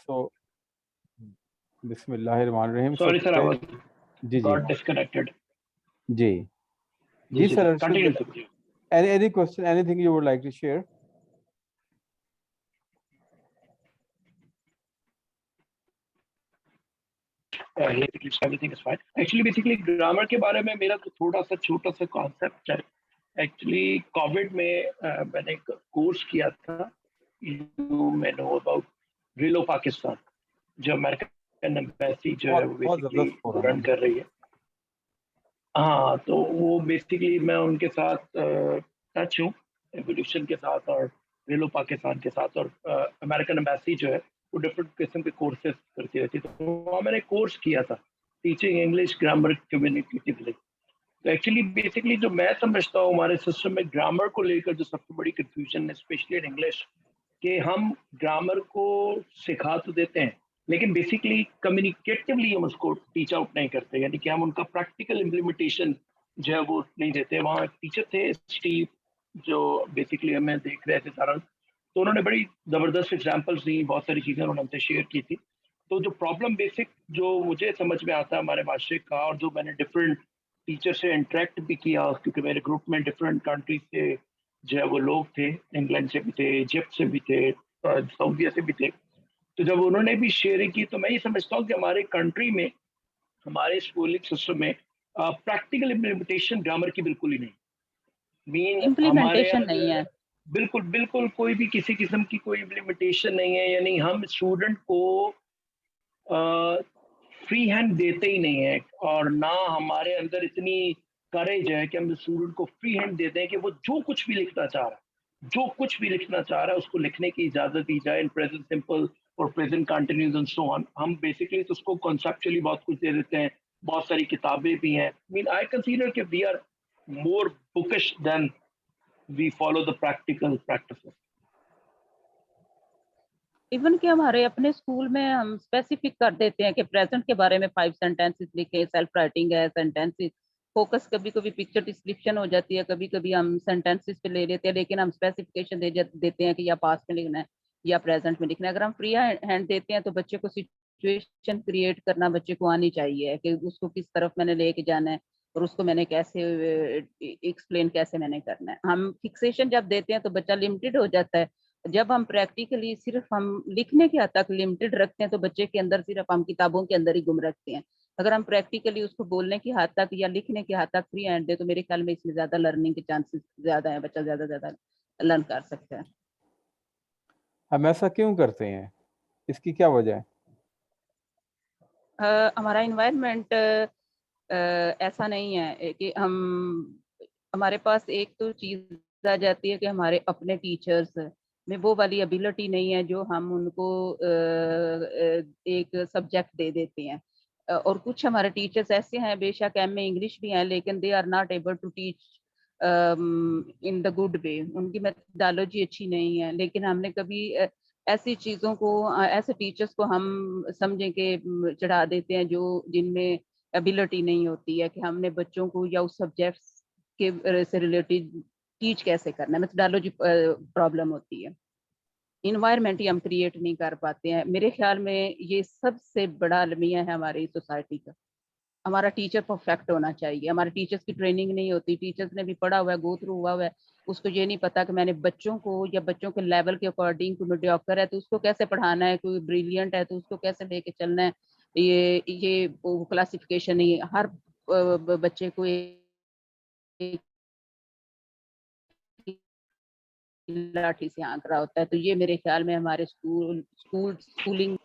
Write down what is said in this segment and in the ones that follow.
So, बिस्मिल्लाहिर्रहमानिर्रहीम। Sorry sir, I was जी got disconnected. जी जी जी sir. continue sir. Any question, anything you would like to share? Everything is fine. Actually basically grammar के बारे में मेरा तो थोड़ा सा छोटा सा कॉन्सेप्ट है. एक्चुअली कोविड में मैंने एक कोर्स किया था, यू मे नो अबाउट रिलो पाकिस्तान, जो अमेरिकन एम्बेसी जो है वो बेसिकली रन कर रही है. हाँ, तो वो बेसिकली मैं उनके साथ टच हूँ, एवोल्यूशन के साथ और रिलो पाकिस्तान के साथ, और अमेरिकन एम्बेसी जो है वो डिफरेंट किस्म के कोर्सेज करती रहती है. तो वहाँ मैंने कोर्स किया था, टीचिंग इंग्लिश ग्रामर कम्युनिकेटिवली. तो एक्चुअली बेसिकली जो मैं समझता हूँ हमारे सिस्टम में ग्रामर को लेकर जो सबसे बड़ी कंफ्यूजन है, स्पेशली इन इंग्लिश, कि हम ग्रामर को सिखा तो देते हैं लेकिन बेसिकली कम्युनिकेटिवली हम उसको टीच आउट नहीं करते, यानी कि हम उनका प्रैक्टिकल इम्प्लीमेंटेशन जो है वो नहीं देते. वहाँ टीचर थे स्टीव, जो बेसिकली हमें देख रहे थे सारा, तो उन्होंने बड़ी ज़बरदस्त एग्जांपल्स दी, बहुत सारी चीज़ें उन्होंने हमसे शेयर की थी. तो जो प्रॉब्लम बेसिक जो मुझे समझ में आता है हमारे माशरे का, और जो मैंने डिफरेंट टीचर से इंटरेक्ट भी किया, क्योंकि मेरे ग्रुप में डिफरेंट कंट्रीज से जो है वो लोग थे, इंग्लैंड से भी थे, इजिप्ट से भी थे, सऊदीया से भी थे. तो जब उन्होंने भी शेयर की तो मैं ये समझता हूँ कि हमारे कंट्री में, हमारे स्कूलिंग सिस्टम में प्रैक्टिकल इम्प्लीमेंटेशन ग्रामर की बिल्कुल ही नहीं. मीन हमारे यहाँ नहीं है, बिल्कुल बिल्कुल कोई भी किसी किस्म की कोई इम्प्लीमेंटेशन नहीं है. यानी हम स्टूडेंट को फ्री हैंड देते ही नहीं है, और ना हमारे अंदर इतनी करेज है कि हम स्टूडेंट को फ्री हैंड देते हैं कि वो जो कुछ भी लिखना चाह रहा है, जो कुछ भी लिखना चाह रहा है उसको लिखने की इजाजत दी जाए इन प्रेजेंट सिंपल और present continuous and so on. हम बेसिकली तो उसको कॉन्सेप्चुअली बहुत कुछ दे देते हैं, बहुत सारी किताबें भी हैं. मीन आई कंसीडर कि we are more bookish than we follow the practical practices. Even कि हमारे अपने स्कूल में हम स्पेसिफिक कर देते हैं कि प्रेजेंट के बारे में 5 सेंटेंसेस लिखे, सेल्फ राइटिंग है, सेंटेंसेस फोकस कभी कभी पिक्चर डिस्क्रिप्शन हो जाती है, कभी कभी हम सेंटेंसेस पे ले लेते हैं, लेकिन हम स्पेसिफिकेशन देते हैं कि या पास्ट में लिखना है या प्रेजेंट में लिखना है. अगर हम फ्री हैंड देते हैं तो बच्चे को सिचुएशन क्रिएट करना बच्चे को आनी चाहिए कि उसको किस तरफ मैंने लेके जाना है और उसको मैंने कैसे एक्सप्लेन कैसे मैंने करना है. हम फिक्सेशन जब देते हैं तो बच्चा लिमिटेड हो जाता है. जब हम प्रैक्टिकली सिर्फ हम लिखने के हद तक लिमिटेड रखते हैं तो बच्चे के अंदर सिर्फ हम किताबों के अंदर ही गुम रखते हैं. अगर हम प्रैक्टिकली उसको बोलने की हद तक या लिखने की हद तक फ्री हैंड दे तो मेरे ख्याल में इसमें ज्यादा लर्निंग के चांसेस ज्यादा है, बच्चा ज्यादा लर्न कर सकता है. हम ऐसा क्यों करते हैं, इसकी क्या वजह है? हमारा इन्वायरमेंट ऐसा नहीं है कि हमारे पास एक तो चीज आ जाती है कि हमारे अपने टीचर्स में वो वाली एबिलिटी नहीं है जो हम उनको एक सब्जेक्ट दे देते हैं. और कुछ हमारे टीचर्स ऐसे हैं, बेशक एमए इंग्लिश भी हैं, लेकिन they are not able to teach in the good way. उनकी मेथोडोलॉजी अच्छी नहीं है. लेकिन हमने कभी ऐसी चीजों को, ऐसे टीचर्स को हम समझे कि चढ़ा देते हैं जो जिनमें एबिलिटी नहीं होती है कि हमने बच्चों को या उस सब्जेक्ट के से रिलेटेड टीच कैसे करना है. मेथोडोलॉजी प्रॉब्लम होती है. इन्वायरमेंट ही हम क्रिएट नहीं कर पाते हैं. मेरे ख्याल में ये सबसे बड़ा अलमिया है हमारी सोसाइटी का. हमारा टीचर परफेक्ट होना चाहिए. हमारे टीचर्स की ट्रेनिंग नहीं होती. टीचर्स ने भी पढ़ा हुआ है, गो थ्रू हुआ है, उसको ये नहीं पता कि मैंने बच्चों को या बच्चों के लेवल के अकॉर्डिंग, कोई मीडियोकर है तो उसको कैसे पढ़ाना है, कोई ब्रिलियंट है तो उसको कैसे लेके चलना है. ये क्लासिफिकेशन नहीं है. हर बच्चे को एक लाठी से आंक रहा होता है. तो ये मेरे ख्याल में हमारे schooling,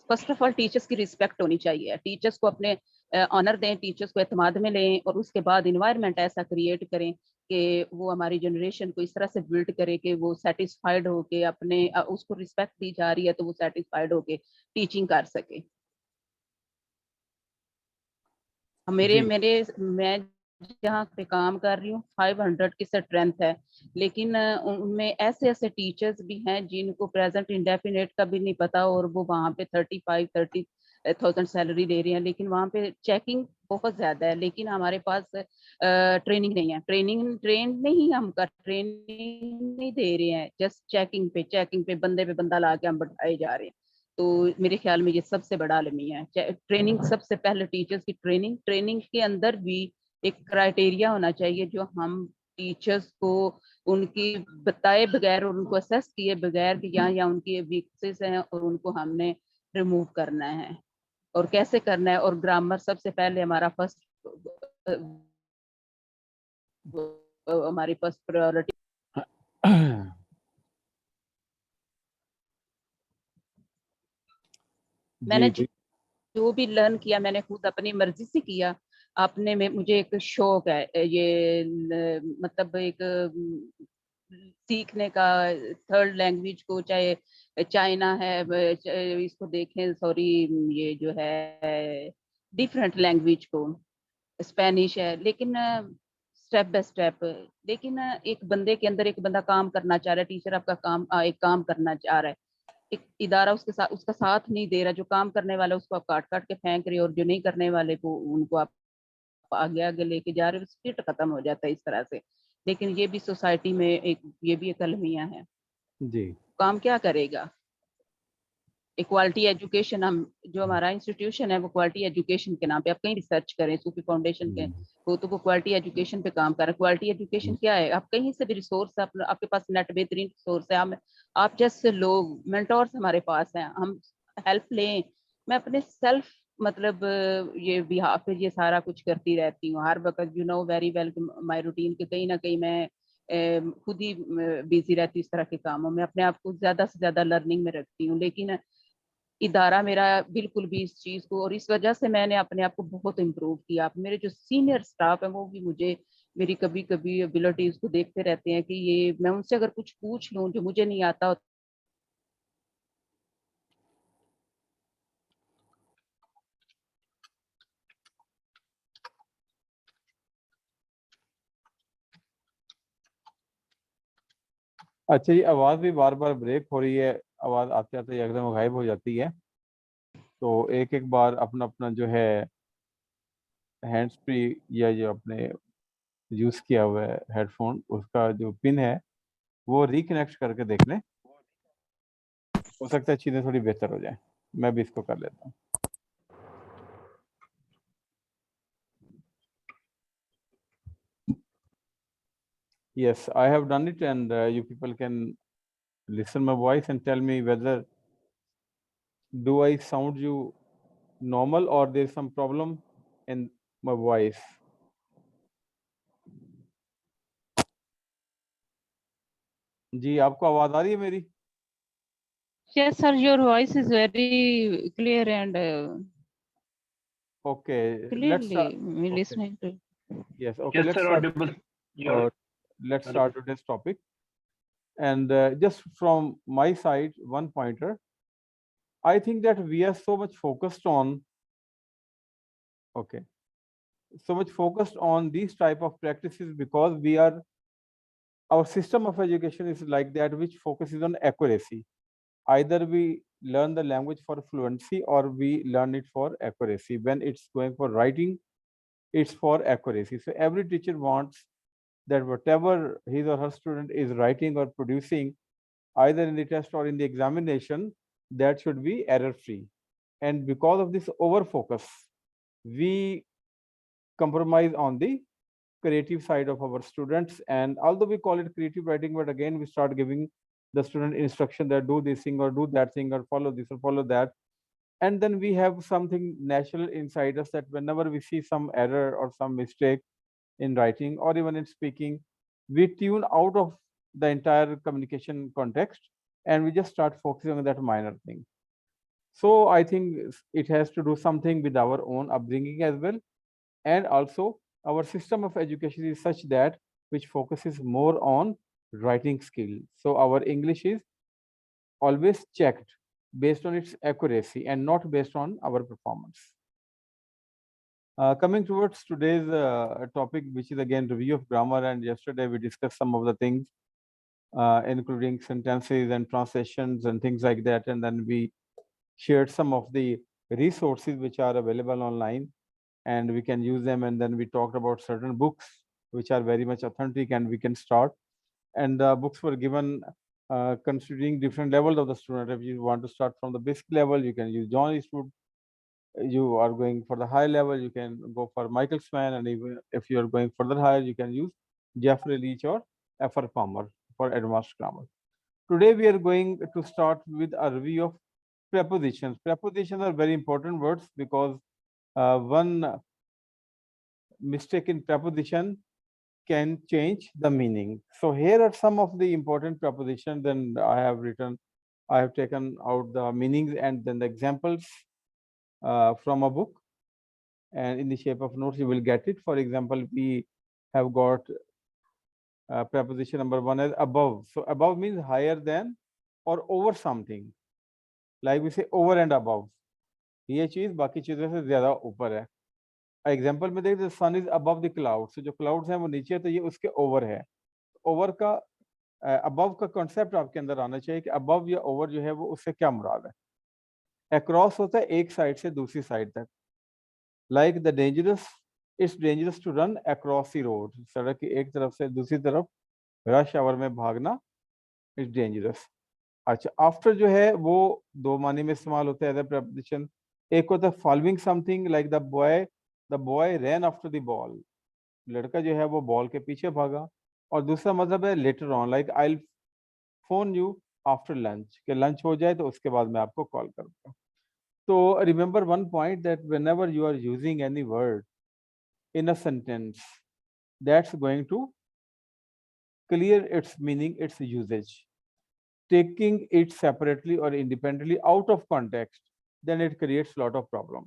first of all teachers की रिस्पेक्ट होनी चाहिए. टीचर्स को अपने ऑनर दें, टीचर्स को एतमाद में लें, और उसके बाद इन्वायरमेंट ऐसा क्रिएट करें कि वो हमारी जनरेशन को इस तरह से बिल्ड करे कि वो सेटिस्फाइड हो के अपने उसको रिस्पेक्ट दी जा रही है तो वो सेटिस्फाइड हो के टीचिंग कर सके. मैं जहाँ पे काम कर रही हूँ 500 की स्ट्रेंथ है, लेकिन उनमें ऐसे ऐसे टीचर्स भी हैं जिनको प्रेजेंट इंडेफिनेट का भी नहीं पता और वो वहाँ पे 35-30,000 सैलरी ले रहे हैं. लेकिन वहाँ पे चेकिंग बहुत ज्यादा है, लेकिन हमारे पास ट्रेनिंग नहीं है. ट्रेनिंग नहीं दे रहे हैं. जस्ट चेकिंग पे बंदे पे बंदा ला के हम बैठाए जा रहे हैं. तो मेरे ख्याल में ये सबसे बड़ा अलमिया है। ट्रेनिंग सबसे पहले टीचर्स की ट्रेनिंग के अंदर भी एक क्राइटेरिया होना चाहिए जो हम टीचर्स को उनकी बताए बगैर और उनको असेस किए बगैर कि या उनकी वीकनेस हैं और उनको हमने रिमूव करना है और कैसे करना है। और ग्रामर सबसे पहले हमारा हमारी फर्स्ट प्रायोरिटी। मैंने जी जो भी लर्न किया मैंने खुद अपनी मर्जी से किया। आपने में मुझे एक शौक है ये मतलब एक सीखने का थर्ड लैंग्वेज को, चाहे चाइना है इसको देखें, सॉरी ये जो है डिफरेंट लैंग्वेज को, स्पेनिश है, लेकिन स्टेप बाय स्टेप। लेकिन एक बंदे के अंदर एक बंदा काम करना चाह रहा है, टीचर आपका काम एक काम करना चाह रहा है, एक इदारा उसके साथ उसका साथ नहीं दे रहा, जो काम करने वाला उसको आप काट काट के फेंक रहे हो और जो नहीं करने वाले को उनको आप आगे आगे लेके जा रहे हो, स्पिरिट खत्म हो जाता है इस तरह से। लेकिन ये भी सोसाइटी में एक ये भी एक अलमिया है। जी काम क्या करेगा? इक्वालिटी एजुकेशन, हम जो हमारा इंस्टीट्यूशन है वो क्वालिटी एजुकेशन के नाम पे, आप कहीं रिसर्च करें सूफी फाउंडेशन के वो तो वो क्वालिटी एजुकेशन पे काम कर रहे हैं। क्वालिटी एजुकेशन क्या है? आप कहीं से भी रिसोर्स, आपके पास नेट बेहतरीन रिसोर्स है, आप जैसे लोग मेंटोर्स हमारे पास हैं, हम हेल्प लें। मैं अपने सेल्फ मतलब ये बिहाफ पे ये सारा कुछ करती रहती हूँ हर वक्त। You know very well my routine के कहीं ना कहीं मैं खुद ही बिजी रहती हूँ इस तरह के कामों में, अपने आप को ज्यादा से ज्यादा लर्निंग में रखती हूँ। लेकिन इदारा मेरा बिल्कुल भी इस चीज को, और इस वजह से मैंने अपने आप को बहुत इम्प्रूव किया। मेरे जो सीनियर स्टाफ है वो भी मुझे मेरी कभी कभी एबिलिटीज को देखते रहते हैं कि ये मैं उनसे अगर कुछ पूछ लूं जो मुझे नहीं आता। अच्छा, ये आवाज़ भी बार बार ब्रेक हो रही है, आवाज़ आते आते एकदम गायब हो जाती है। तो एक एक बार अपना अपना जो है हैंड्स फ्री या जो अपने यूज़ किया हुआ है हेडफोन, उसका जो पिन है वो रिकनेक्ट करके देख लें, हो सकता है चीज़ें थोड़ी बेहतर हो जाए। मैं भी इसको कर लेता हूँ। Yes, I have done it, and you people can listen my voice and tell me whether do I sound you normal or there's some problem in my voice. जी, आपको आवाज आ रही है मेरी? Yes, sir, your voice is very clear and Okay, let's clearly okay. listening to. Yes, okay, Yes, sir, audible. uh, let's start today's topic. And just from my side, one pointer. I think that we are so much focused on, okay, so much focused on these type of practices because our system of education is like that, which focuses on accuracy. Either we learn the language for fluency or we learn it for accuracy. When it's going for writing, it's for accuracy. So every teacher wants that whatever his or her student is writing or producing, either in the test or in the examination, that should be error free. And because of this over focus, we compromise on the creative side of our students. And although we call it creative writing, but again we start giving the student instruction that do this thing or do that thing or follow this or follow that. And then we have something natural inside us that whenever we see some error or some mistake in writing or even in speaking, we tune out of the entire communication context and we just start focusing on that minor thing. So I think it has to do something with our own upbringing as well. And also our system of education is such that which focuses more on writing skill. So our English is always checked based on its accuracy and not based on our performance. Coming towards today's topic, which is again review of grammar, and yesterday we discussed some of the things, including sentences and translations and things like that, and then we shared some of the resources which are available online and we can use them, and then we talked about certain books which are very much authentic and we can start. And the books were given considering different levels of the student. If you want to start from the basic level, you can use John Eastwood. You are going for the high level, you can go for Michael Swan, and even if you are going further higher, you can use Jeffrey Leach or F.R. Palmer for advanced grammar. Today we are going to start with a review of prepositions. Prepositions are very important words because one mistake in preposition can change the meaning. So here are some of the important prepositions, and I have taken out the meanings and then the examples from a book, and in the shape of notes you will get it. For example, we have got preposition number 1 as above. So above means higher than or over something, like we say over and above. ये चीज बाकी चीजों से ज्यादा ऊपर है. Example में देखिए, सन इज अबव द क्लाउड्स. तो जो क्लाउड्स हैं वो नीचे है, तो ये उसके ओवर है. ओवर का अबव का कॉन्सेप्ट आपके अंदर आना चाहिए कि अबव या ओवर जो है वो उससे क्या मुराद है. अक्रॉस होता है एक साइड से दूसरी साइड तक. Like the dangerous, it's dangerous to run across the road. सड़क की एक तरफ से दूसरी तरफ रश आवर में भागना इट्स डेंजरस. अच्छा, आफ्टर जो है वो दो मानी में इस्तेमाल होता है एज अ प्रेपोजिशन. एक होता है following something, like the boy rain after the ball. लड़का जो है वो बॉल के पीछे भागा. और दूसरा मतलब है later on, like I will phone you after lunch, कि लंच हो जाए तो उसके बाद मैं आपको कॉल करूंगा. तो remember one point that whenever you are using any word in a sentence, that's going to clear its meaning, its usage. Taking it separately or independently out of context, then it creates a lot of problem.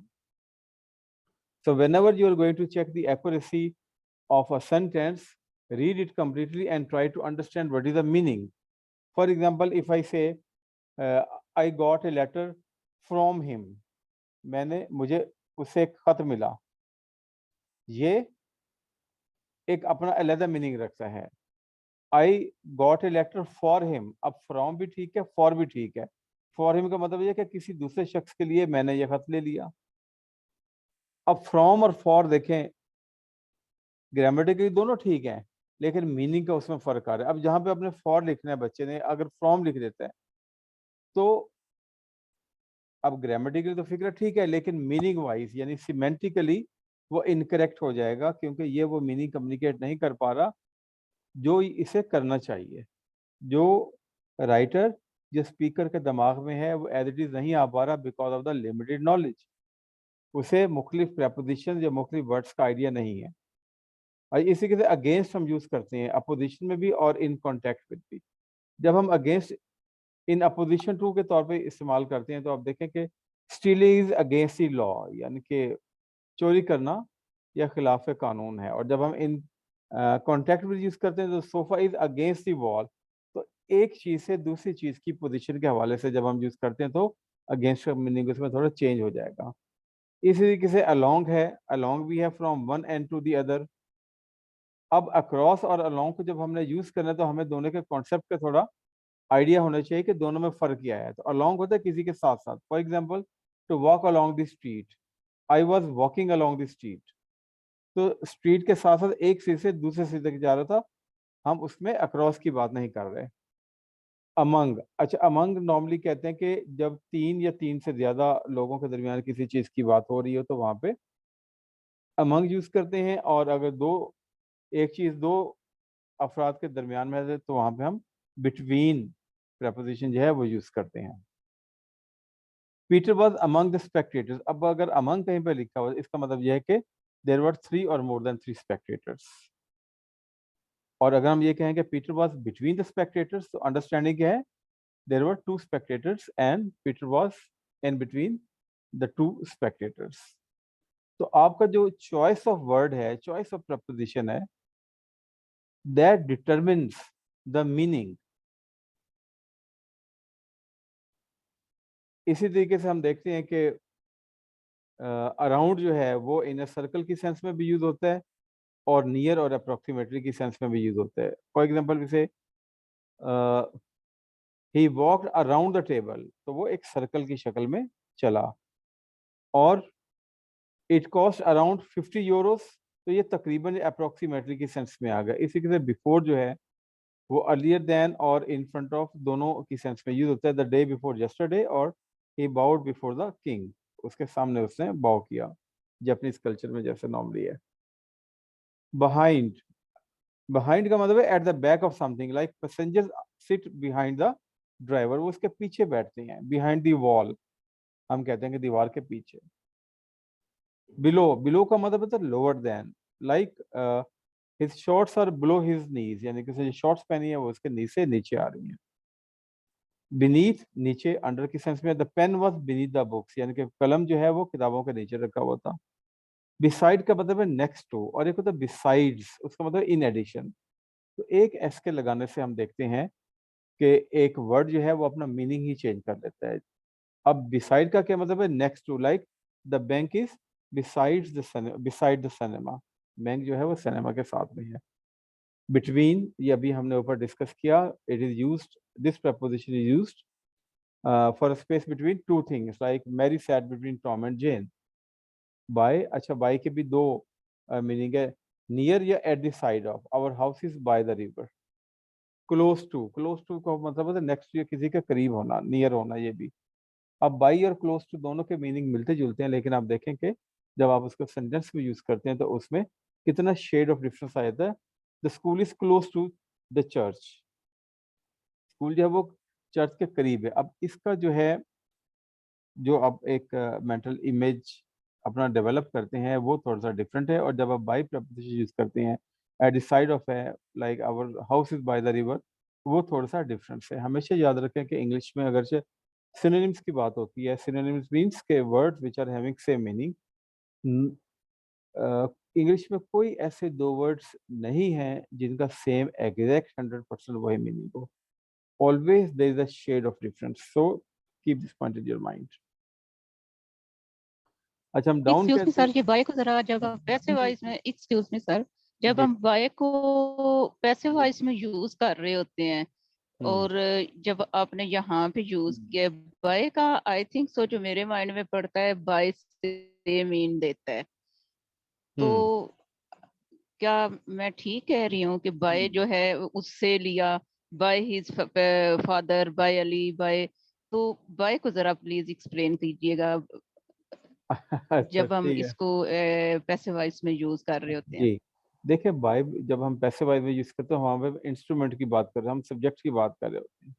So whenever you are going to check the accuracy of a sentence, read it completely and try to understand what is the meaning. For example, if I say I got a letter from him, मुझे उससे एक खत मिला, ये एक अपना अलग meaning रखता है. I got a letter for him, अब फ्रॉम भी ठीक है, फॉर भी ठीक है. फॉर हिम का मतलब ये कि किसी दूसरे शख्स के लिए मैंने ये खत ले लिया. अब फ्रॉम और फॉर देखें, ग्रामेटिकली दोनों ठीक है, लेकिन मीनिंग का उसमें फर्क आ रहा है. अब जहां पे अपने फॉर लिखना है बच्चे ने, अगर फ्रॉम लिख देता है तो अब ग्रामेटिकली तो फिक्र ठीक है, लेकिन मीनिंग वाइज यानी सिमेंटिकली वो इनकरेक्ट हो जाएगा, क्योंकि ये वो मीनिंग कम्युनिकेट नहीं कर पा रहा जो इसे करना चाहिए. जो राइटर, जो स्पीकर के दिमाग में है, वो एज इट इज नहीं आ पा रहा because of the limited knowledge. उसे मुख्तलिफ प्रेपोजिशन या मुख्तलिफ वर्ड्स का आइडिया नहीं है. और इसी के अगेंस्ट हम यूज करते हैं अपोजिशन में भी और इन कॉन्टेक्ट में भी. जब हम अगेंस्ट इन अपोजिशन टू के तौर पे इस्तेमाल करते हैं तो आप देखें कि stealing is against the law, यानी कि चोरी करना या खिलाफ कानून है. और जब हम इन कॉन्टेक्ट में यूज करते हैं तो sofa is against the wall. तो एक चीज से दूसरी चीज की पोजीशन के हवाले से जब हम यूज करते हैं तो अगेंस्ट का मीनिंग उसमें थोड़ा चेंज हो जाएगा. इसी तरीके से अलोंग है, अलोंग भी है from one end to the other. अब अक्रॉस और अलोंग को जब हमने यूज करना है तो हमें दोनों के कॉन्सेप्ट का थोड़ा आइडिया होना चाहिए कि दोनों में फर्क क्या है. तो अलोंग होता है किसी के साथ साथ. For example, to walk along the street, I was walking along the street. तो स्ट्रीट के साथ साथ एक सिरे से दूसरे सिरे तक जा रहा था, हम उसमें अक्रॉस की बात नहीं कर रहे. अमंग, अच्छा, अमंग नॉर्मली कहते हैं कि जब तीन या तीन से ज्यादा लोगों के दरमियान किसी चीज की बात हो रही हो तो वहां पे अमंग यूज करते हैं. और अगर एक चीज दो अफराद के दरमियान में है तो वहां पे हम बिटवीन प्रेपोजिशन जो है वो यूज करते हैं. Peter was among the spectators. अब अगर अमंग कहीं पे लिखा हुआ इसका मतलब यह है कि देयर वर 3 और मोर देन 3 स्पेक्टेटर्स. और अगर हम ये कहें कि Peter was between the spectators तो अंडरस्टैंडिंग क्या है, there were 2 spectators and Peter was in between the 2 spectators. तो आपका जो चॉइस ऑफ वर्ड है, चॉइस ऑफ प्रपोजिशन है, दैट डिटरमिन्स द मीनिंग. इसी तरीके से हम देखते हैं कि अराउंड जो है वो इन सर्कल की सेंस में भी यूज होता है और नियर और अप्रोक्सीमेटली की सेंस में भी यूज होता है. फॉर एग्जांपल जैसे ही वॉक्ड अराउंड द टेबल, तो वो एक सर्कल की शक्ल में चला. और इट कॉस्ट अराउंड 50 यूरोस, तो ये तकरीबन अप्रोक्सीमेटली की सेंस में आ गया. इसी के बिफोर जो है वो अर्लियर देन और इन फ्रंट ऑफ दोनों की सेंस में यूज होता है। द डे बिफोर यस्टरडे और ही बाउड बिफोर द किंग, उसके सामने उसने बाउ किया, जापानीज कल्चर में जैसे नॉर्मली है। बिहाइंड, बिहाइंड का मतलब है at the back of something, like passengers sit behind the driver, वो उसके पीछे बैठते हैं। बिहाइंड द वॉल, हम कहते हैं कि दीवार के पीछे। बिलो, बिलो का मतलब होता है lower than, like his shorts are below his knees, यानी कि उसने जो शॉर्ट्स पहनी है वो उसके नी से नीचे आ रही हैं। बीनीथ, नीचे, अंडर की सेंस में। The pen was beneath the books, यानी कि कलम जो है वो किताबों के नीचे रखा हुआ था। बिसाइड का मतलब है नेक्स्ट टू, और एक होता है बिसाइड्स, उसका मतलब इन एडिशन। तो एक एस के लगाने से हम देखते हैं कि एक वर्ड जो है वो अपना मीनिंग ही चेंज कर देता है। अब बिसाइड का क्या मतलब है? Next to, like the bank is beside the cinema, bank जो है वो सिनेमा के साथ में है। बिटवीन, ये अभी हमने ऊपर डिस्कस किया, it is used, this preposition is used for space between two things, like Mary sat between Tom and Jane. By, अच्छा बाय के भी दो मीनिंग है, नियर या at the side of, our house is by the river. Close to, close to का मतलब है next या किसी के करीब होना, नियर होना, ये भी। अब बाई और क्लोज टू दोनों के मीनिंग मिलते जुलते हैं, लेकिन आप देखें कि जब आप उसको सेंटेंस में यूज करते हैं तो उसमें कितना शेड ऑफ डिफरेंस आ जाता है। The school is close to the church, school जो है वो चर्च के करीब है। अब इसका जो है, जो आप एक मेंटल इमेज अपना डेवलप करते हैं वो थोड़ा सा डिफरेंट है। और जब आप बाई प्रपोजिशन यूज करते हैं, एट द साइड ऑफ है, like our house is by the river, वो थोड़ा सा डिफरेंस है। हमेशा याद रखें कि इंग्लिश में अगर से सिनोनिम्स की बात होती है, सिनोनिम्स मीन्स के words which are having same meaning. English में कोई ऐसे दो वर्ड्स नहीं हैं जिनका सेम एग्जैक्ट 100% वही मीनिंग हो। Always there is a shade of difference, so keep this point in your mind. अच्छा, हम डाउन एक्सक्यूज मी कहते सर, हैं। ये बाय को जरा जब हम पैसिव वॉइस में, एक्सक्यूज मी सर, जब जी। हम बाय को पैसिव वॉइस में यूज कर रहे होते हैं और जब आपने यहाँ पे यूज किया बाय का, आई थिंक सो जो मेरे माइंड में पड़ता है बाय से मीन देता है। तो क्या मैं ठीक कह रही हूँ कि बाय जो है उससे लिया, by his father, by Ali, by, तो बाय को जरा प्लीज एक्सप्लेन कीजिएगा अच्छा जब हम ठीक है इसको पैसिव वॉइस में यूज कर रहे होते हैं। जी। देखिए, बाय जब हम पैसिव वॉइस में यूज करते हैं वहाँ पे इंस्ट्रूमेंट की बात कर रहे हैं, हम सब्जेक्ट की बात कर रहे होते हैं,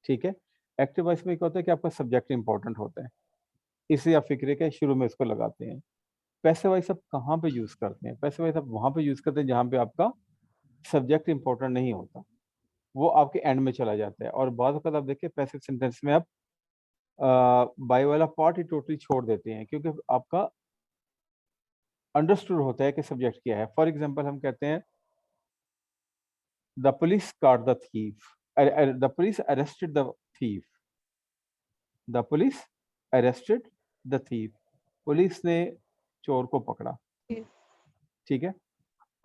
ठीक है। एक्टिव वॉइस में क्या होता है कि आपका सब्जेक्ट इंपॉर्टेंट होता है, इसलिए आप फिक्र के शुरू में इसको लगाते हैं। पैसिव वॉइस आप कहाँ पे यूज करते हैं? पैसिव वॉइस आप वहाँ पे यूज करते हैं जहाँ पे आपका सब्जेक्ट इंपॉर्टेंट नहीं होता, वो आपके एंड में चला जाता है। और बाद वक्त आप देखिए पैसिव सेंटेंस में आप बाय वाला पार्ट ही टोटली छोड़ देते हैं, क्योंकि आपका अंडरस्टूड होता है कि सब्जेक्ट क्या है। फॉर एग्जाम्पल हम कहते हैं the police caught the thief, the police arrested the thief, the police arrested the thief, police ने चोर को पकड़ा, ठीक है।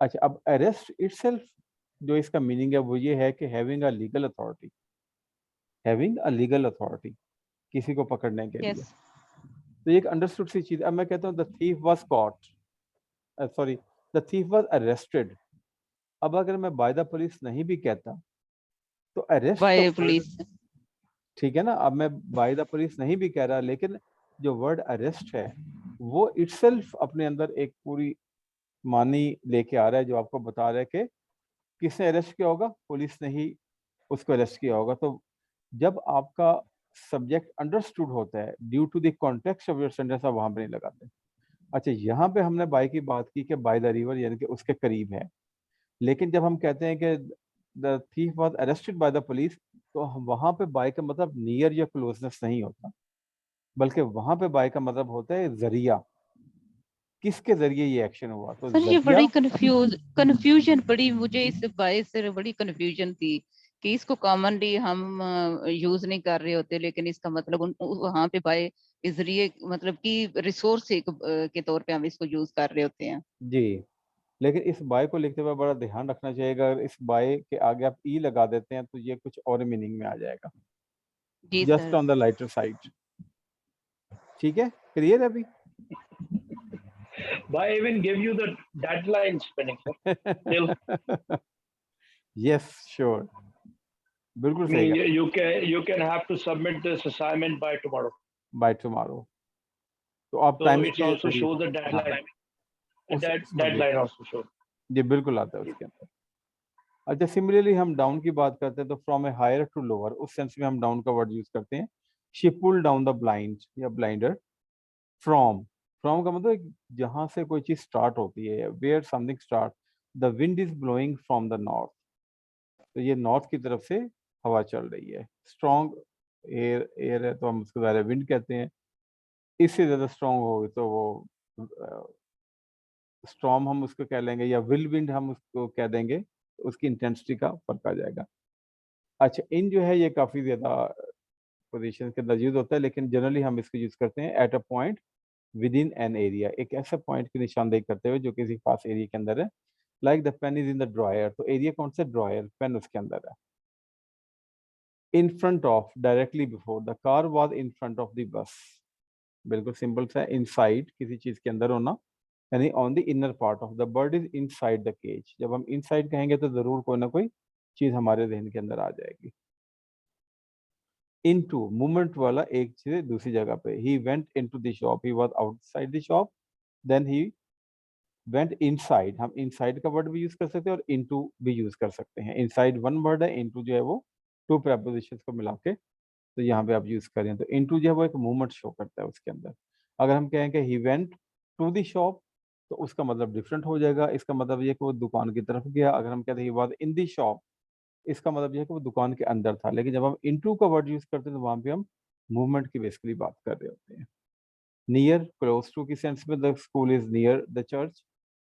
अच्छा, अब अरेस्ट इटसेल्फ जो इसका मीनिंग है वो ये है कि having a legal authority, having a legal authority, किसी को पकड़ने के लिए। यस, तो ये एक अंडरस्टूड सी चीज। अब मैं कहता हूँ the thief was cot, sorry, the thief was arrested. अब अगर मैं बाय द पुलिस नहीं भी कहता तो अरेस्ट का बाय वर्ड, पुलिस। ठीक है ना। अब मैं बाय द पुलिस नहीं भी कह रहा, लेकिन जो वर्ड अरेस्ट है वो इटसेल्फ अपने अंदर एक पूरी मानी लेके आ रहा है, जो आपको बता रहा है कि किसने अरेस्ट किया होगा, पुलिस ने ही उसको अरेस्ट किया होगा। तो जब आपका सब्जेक्ट अंडरस्टूड होता है due to the context of your sentence, आप वहां पे नहीं लगाते। अच्छा, यहाँ पे हमने बाय की बात की कि बाय द रिवर यानी कि उसके करीब है, लेकिन जब हम कहते हैं कि the thief was arrested by the police, तो वहां पे बाय का मतलब नियर या क्लोजनेस नहीं होता, बल्कि वहां पे बाय का मतलब होता है जरिया, किसके जरिए ये एक्शन हुआ, तो सर ये जरिया। बड़ी कंफ्यूजन पड़ी मुझे इस बाय से, बड़ी कंफ्यूजन थी कि इसको कॉमनली हम यूज नहीं कर रहे होते, लेकिन इसका मतलब वहां पे बाय जरिए मतलब कि रिसोर्स के तौर पे हम इसको यूज कर रहे होते हैं। जी, लेकिन इस बाय को लिखते हुए बड़ा ध्यान रखना चाहिएगा, अगर इस बाय के आगे आप ई लगा देते हैं तो ये कुछ और मीनिंग में आ जाएगा, जी just sir. On the lighter side. ठीक है, क्लियर है अभी? Why even give you the deadline spinning, sir? Till yes, sure. बिल्कुल I सही mean, है, you can have to submit this assignment by tomorrow. By tomorrow. तो आप So timing it's के also जरिए, shows the हाँ, deadline. उसमें भी Deadline also shows. ये बिल्कुल आता है उसके अंदर। अच्छा, सिमिलरली हम डाउन की बात करते हैं तो from a higher to lower, उस सेंस में हम डाउन का वर्ड यूज करते हैं। She pull down the blind या ब्लाइंडर। फ्रॉम, फ्रॉम का मतलब जहां से कोई चीज स्टार्ट होती है, where something start. The wind is blowing from the north, तो ये नॉर्थ की तरफ से हवा चल रही है। स्ट्रॉन्ग एयर, एयर है तो हम उसको ज़्यादा विंड कहते हैं। इससे ज़्यादा स्ट्रॉन्ग हो तो वो स्टॉर्म हम उसको कह लेंगे, या विल विंड हम उसको कह देंगे, तो उसकी इंटेंसिटी का फर्क आ जाएगा। अच्छा, इन जो है ये काफ़ी ज़्यादा पोजीशन के अंदर यूज होता है, लेकिन जनरली हम इसको यूज करते हैं at a point with in an area, एक ऐसा पॉइंट की निशानदेही करते हुए जो किसी खास एरिया के अंदर है। Like the pen is in the drawer, तो एरिया कौन सा, ड्रॉयर, पेन उसके अंदर है। In front of, directly before, the car was in front of the bus, बिल्कुल सिंपल सा है। इनसाइड किसी चीज के अंदर होना, यानी on the inner part of, the bird is inside the cage. जब हम इनसाइड कहेंगे तो जरूर कोई ना कोई चीज हमारे जहन के अंदर आ जाएगी। इनटू, मूवमेंट वाला एक चीज दूसरी जगह पे। He went into the shop, he was outside the shop, then he went inside. हम इनसाइड का वर्ड भी यूज कर सकते हैं और इनटू भी यूज कर सकते हैं। इनसाइड वन वर्ड है, इनटू जो है वो टू प्रेपोजिशंस को मिला के, तो यहाँ पे आप यूज करें तो इनटू जो है वो एक मूवमेंट शो करता है उसके अंदर। अगर हम कहें कि he went to the shop, तो उसका मतलब डिफरेंट हो जाएगा। इसका मतलब ये कि वो दुकान की तरफ गया। अगर हम कहते हैं he was in the shop, इसका मतलब ये है कि वो दुकान के अंदर था। लेकिन जब हम इनटू का वर्ड यूज करते हैं तो वहां पे हम मूवमेंट की बेसिकली बात कर रहे होते हैं। नियर, क्लोज टू की सेंस में, the school is near the church,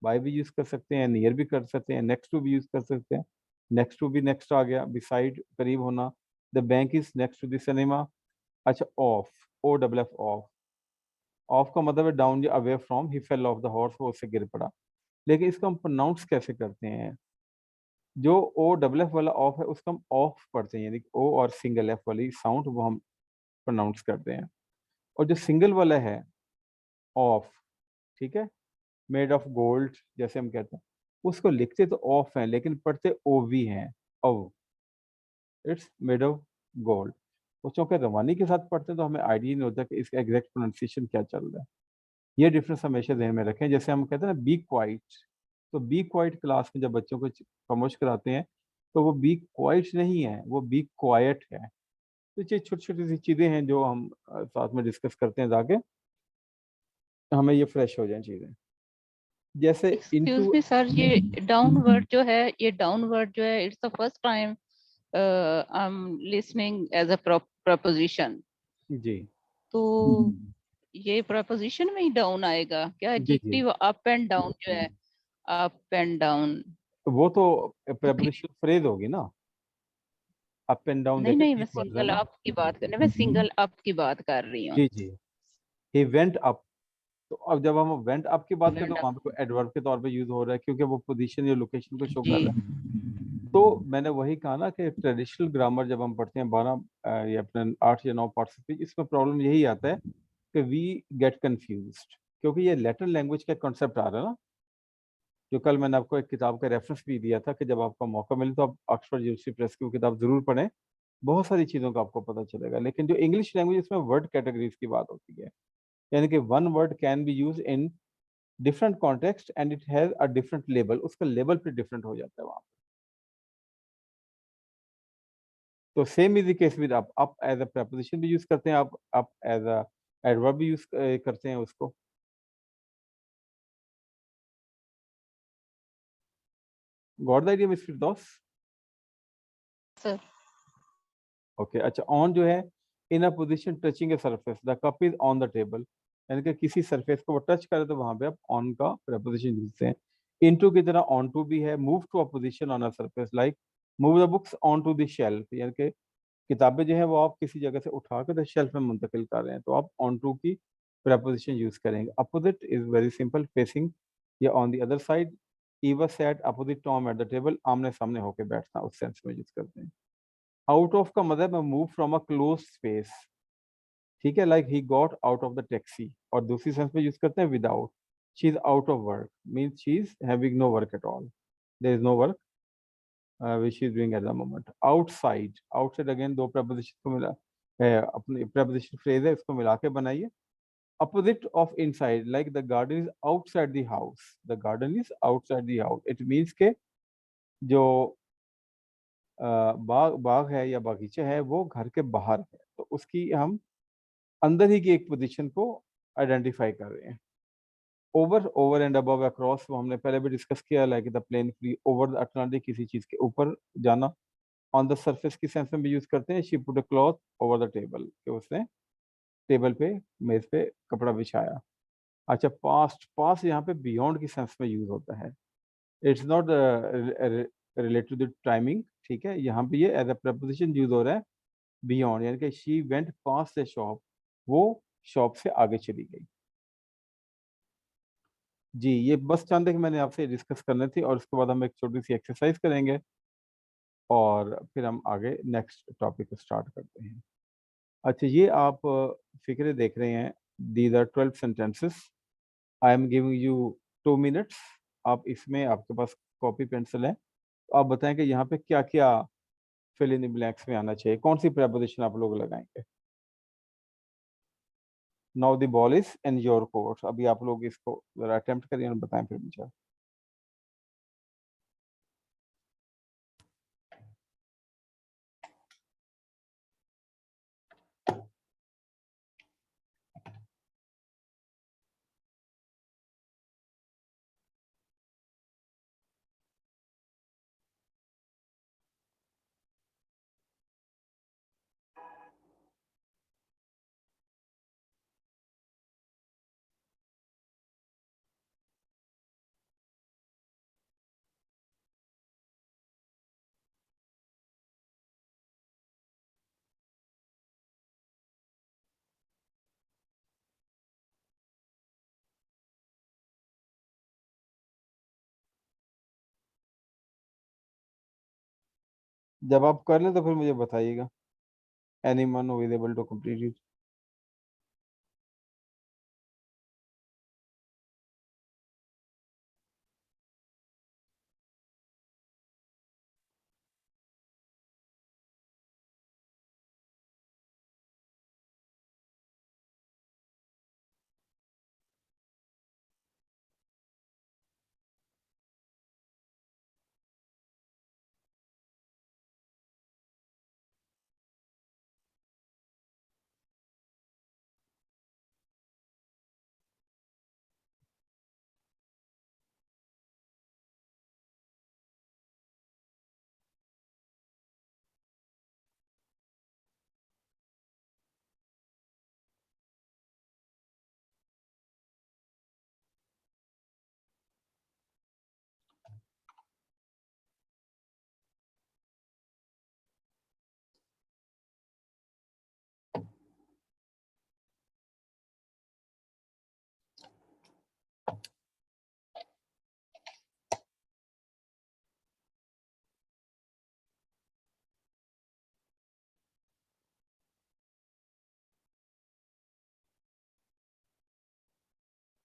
by भी यूज कर सकते हैं, नियर भी कर सकते हैं, नेक्स्ट टू भी यूज कर सकते हैं। नेक्स्ट टू भी नेक्स्ट आ गया, बिसाइड करीब होना। The bank is next to the cinema. अच्छा, off, O double F, off, off का मतलब है डाउन या away from. He fell off the horse, वो उससे गिर पड़ा। लेकिन इसको हम प्रोनाउंस कैसे करते हैं? जो ओ डबल एफ वाला ऑफ है उसको हम ऑफ पढ़ते हैं, यानी ओ और सिंगल एफ वाली साउंड वो हम प्रोनाउंस करते हैं। और जो सिंगल वाला है ऑफ, ठीक है, मेड ऑफ गोल्ड जैसे हम कहते हैं, उसको लिखते तो ऑफ है लेकिन पढ़ते ओ वी हैं। ओ, इट्स मेड ऑफ गोल्ड। वो चूंकि रवानी के साथ पढ़ते हैं तो हमें आइडिया नहीं होता कि इसका एग्जैक्ट प्रोनाउंसिएशन क्या चल रहा है। ये डिफरेंस हमेशा ध्यान में रखें। जैसे हम कहते हैं ना बी क्वाइट, तो बी क्वाइट क्लास में जब बच्चों को खामोश कराते हैं तो वो बी क्वाइट नहीं है, वो बी क्वाइट है। तो ये छोटी छोटी सी चीज़ें हैं जो हम साथ में डिस्कस करते हैं ताकि हमें ये फ्रेश हो जाए चीज़ें। जैसे एक्सक्यूज इनटू, मी सर, ये डाउनवर्ड जो है, ये डाउनवर्ड जो है, it's the first time I am listening as a preposition. जी तो ये प्रपोजिशन में ही डाउन आएगा क्या? जी जी, एडजेक्टिव अप एंड डाउन जो है, अप एंड डाउन। तो वो तो तो फिर प्रेपोजिशन फ्रेज होगी ना। अप एंड डाउन नहीं देखे नहीं, तीन मैं वर्ड्स है सिंगल ना। अप की बात करने, मैं सिंगल अप की बात कर रही हूँ। जी जी, ही वेंट अप। तो अब जब हम वेंट अप की बात करें तो Went up। वहां पे कोई एडवर्ब के तौर पे यूज हो रहा है क्योंकि वो पोजीशन या लोकेशन को शो कर जी। रहा है। तो मैंने वही कहा ना कि ट्रेडिशनल ग्रामर जब हम पढ़ते हैं 12 या अपने 8 या 9 पार्ट से, इसमें प्रॉब्लम यही आता है कि वी गेट कंफ्यूज्ड, क्योंकि ये लेटर लैंग्वेज का कॉन्सेप्ट आ रहा है ना। जो कल मैंने आपको एक किताब का रेफरेंस भी दिया था कि जब आपका मौका मिले तो आप ऑक्सफोर्ड यूनिवर्सिटी प्रेस की वो किताब जरूर पढ़ें। बहुत सारी चीज़ों का आपको पता चलेगा। लेकिन जो इंग्लिश लैंग्वेज, इसमें वर्ड कैटेगरीज की बात होती है, यानी कि one word can be use in different context and it has a different label, उसका लेबल पे डिफरेंट हो जाता है वहाँ। तो same is the case with up as a preposition भी यूज करते हैं, आप एज अ एडवर्ब भी यूज करते हैं उसको। Got the idea miss Firdaus? Sir okay, अच्छा, ऑन जो है in a position touching a surface, the cup is on the table, यानी कि किसी सरफेस को वो टच करे तो वहां पे आप ऑन का preposition यूज हैं। इनटू की तरह ऑन टू भी है, move to a position on a surface, like move the books on to the shelf, यानी कि किताबें जो है वो आप किसी जगह से उठा कर शेल्फ में मुंतकिल कर रहे हैं तो आप ऑन टू की preposition यूज करेंगे। Opposite is very simple, facing या on the other side. Eva sat opposite Tom at the table, आमने सामने होकर बैठना, उस सेंस में यूज करते हैं। आउट ऑफ का मतलब है move from a close space, ठीक है, like he got out of the taxi. और दूसरी सेंस में यूज करते हैं without, she is out of work, means she is having no work at all, there is no work which is doing at the moment. Outside, outside again दो preposition को मिला अपनी preposition phrase है, इसको मिला के बनाइए. Opposite of inside, like the garden is outside the house. The garden is outside the house. It means के जो बाग है या बागीचा है वो घर के बाहर है, तो उसकी हम अंदर ही की एक पोजीशन को आइडेंटिफाई कर रहे हैं. ओवर एंड अबव अक्रॉस वो हमने पहले भी डिस्कस किया, like the plane free over Atlantic, किसी चीज के ऊपर जाना. ऑन द सरफेस की सेंस में भी यूज करते हैं. She put a cloth over the table, कि उसने टेबल पे मेज पे कपड़ा बिछाया. अच्छा, पास्ट पास्ट यहाँ पे बियॉन्ड की सेंस में यूज होता है. It's not related to the timing, ठीक है. यहाँ पे ये एज अ प्रपोजिशन यूज हो रहा है बियॉन्ड, यानी कि she went past the shop, वो शॉप से आगे चली गई. जी, ये बस चंद है कि मैंने आपसे डिस्कस करनी थी, और उसके बाद हम एक छोटी सी एक्सरसाइज करेंगे और फिर हम आगे नेक्स्ट टॉपिक को स्टार्ट करते हैं. अच्छा, ये आप फिक्रे देख रहे हैं. These are 12 sentences. I am giving you 2 minutes. आप इसमें, आपके पास कॉपी पेंसिल है, तो आप बताएं कि यहाँ पे क्या क्या फिल इन ब्लैंक्स में आना चाहिए, कौन सी प्रपोजिशन आप लोग लगाएंगे. Now the ball is in your court. अभी आप लोग इसको जरा अटेम्प्ट करिए और बताएं फिर मुझे. जब आप कर लें तो फिर मुझे बताइएगा. Anyone who is able to complete it.